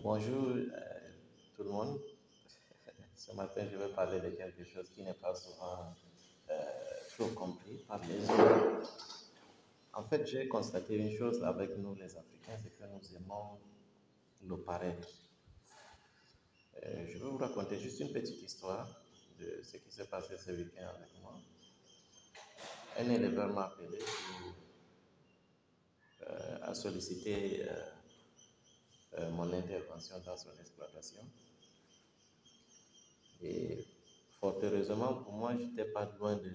Bonjour tout le monde. Ce matin, je vais parler de quelque chose qui n'est pas souvent trop compris par les autres. En fait, j'ai constaté une chose avec nous les Africains, c'est que nous aimons le paraître. Je vais vous raconter juste une petite histoire de ce qui s'est passé ce week-end avec moi. Un éleveur m'a appelé pour a sollicité mon intervention dans son exploitation. Et fort heureusement pour moi, je n'étais pas loin de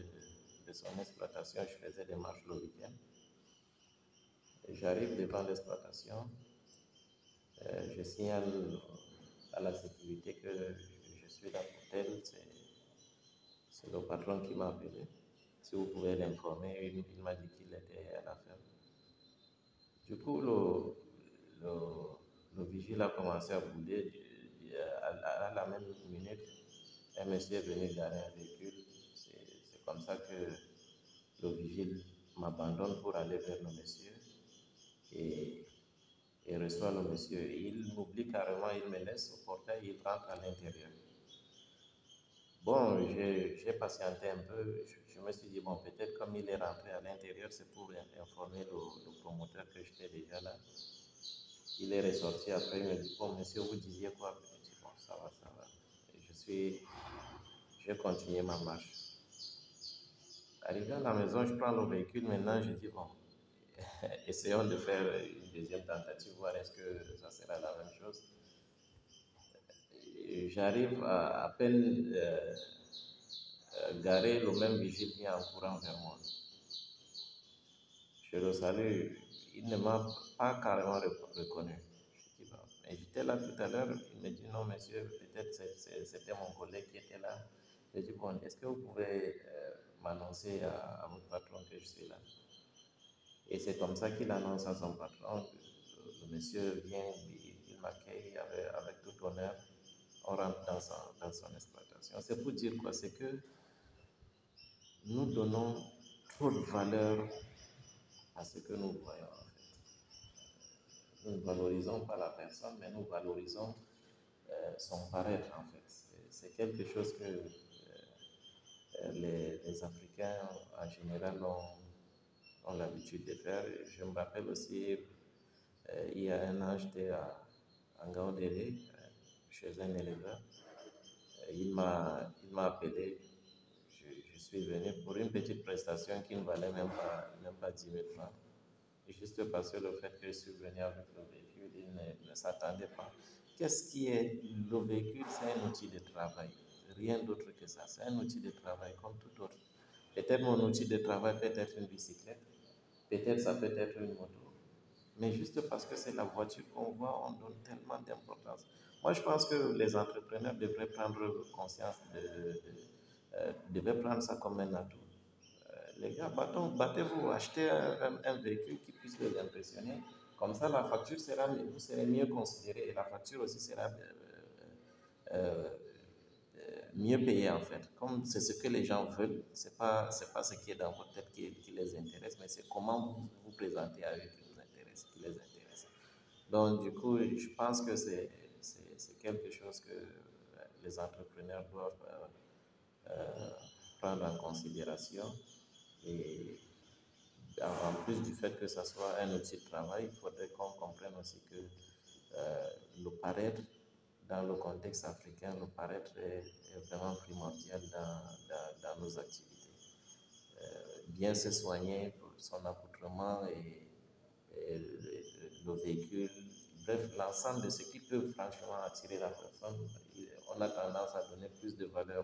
son exploitation, je faisais des marches le week-end. J'arrive devant l'exploitation, je signale à la sécurité que je suis là pour tel, c'est le patron qui m'a appelé. Si vous pouvez l'informer, il m'a dit qu'il était à la ferme. Du coup, le vigile a commencé à bouder. À la même minute, un monsieur est venu garer un véhicule. C'est comme ça que le vigile m'abandonne pour aller vers le monsieur et reçoit le monsieur. Il m'oublie carrément, il me laisse au portail, il rentre à l'intérieur. Bon, j'ai patienté un peu, je me suis dit, bon, peut-être comme il est rentré à l'intérieur, c'est pour informer le promoteur que j'étais déjà là. Il est ressorti après, il me dit, bon, monsieur, vous disiez quoi? Je dis, bon, ça va, ça va. J'ai continué ma marche. Arrivé à la maison, je prends le véhicule, maintenant, je dis, bon, essayons de faire une deuxième tentative, voir est-ce que ça sera la même chose. J'arrive à peine garé, le même vigile vient en courant vers moi. Je le salue, il ne m'a pas carrément reconnu. Je dis, bon, mais j'étais là tout à l'heure, il me dit non monsieur, peut-être c'était mon collègue qui était là. Je dis bon, est-ce que vous pouvez m'annoncer à votre patron que je suis là? Et c'est comme ça qu'il annonce à son patron, le monsieur vient, il m'accueille avec tout honneur, on rentre dans son exploitation. C'est pour dire quoi? C'est que nous donnons trop de valeur à ce que nous voyons en fait. Nous ne valorisons pas la personne, mais nous valorisons son paraître en fait. C'est quelque chose que les Africains en général ont l'habitude de faire. Je me rappelle aussi, il y a un an, j'étais à Ngaoundéré, chez un éleveur. Il m'a appelé. Je suis venu pour une petite prestation qui ne valait même pas 10 000 francs. Et juste parce que le fait que je suis venu avec le véhicule, il ne s'attendait pas. Qu'est-ce qui est le véhicule? C'est un outil de travail. Rien d'autre que ça. C'est un outil de travail comme tout autre. Peut-être mon outil de travail peut être une bicyclette. Peut-être ça peut être une moto. Mais juste parce que c'est la voiture qu'on voit, on donne tellement d'importance. Moi, je pense que les entrepreneurs devraient prendre conscience devraient prendre ça comme un atout. Les gars, battez-vous, achetez un véhicule qui puisse les impressionner. Comme ça, la facture vous serez mieux considéré et la facture aussi sera mieux payée en fait. Comme c'est ce que les gens veulent, c'est pas ce qui est dans votre tête qui les intéresse, mais c'est comment vous vous présentez à eux qui les intéresse. Donc, du coup, je pense que c'est quelque chose que les entrepreneurs doivent prendre en considération. Et en plus du fait que ça soit un outil de travail, il faudrait qu'on comprenne aussi que le paraître dans le contexte africain, le paraître est vraiment primordial dans nos activités. Bien se soigner pour son accoutrement et le véhicule, bref, l'ensemble de ce qui peut franchement attirer la personne, on a tendance à donner plus de valeur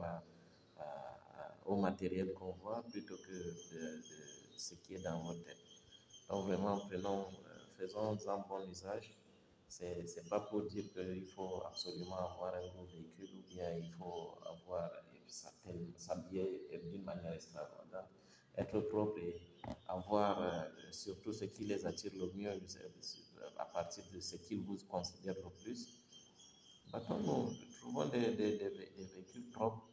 au matériel qu'on voit plutôt que de ce qui est dans votre tête. Donc vraiment, faisons-en bon usage. C'est pas pour dire qu'il faut absolument avoir un gros véhicule ou bien il faut s'habiller d'une manière extravagante, être propre et avoir surtout ce qui les attire le mieux à partir de ce qu'ils vous considèrent le plus. Battons-nous, trouvons des véhicules propres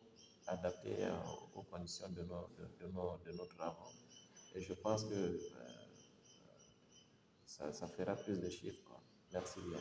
adaptés aux conditions de nos travaux. Et je pense que ça fera plus de chiffres, quoi. Merci bien.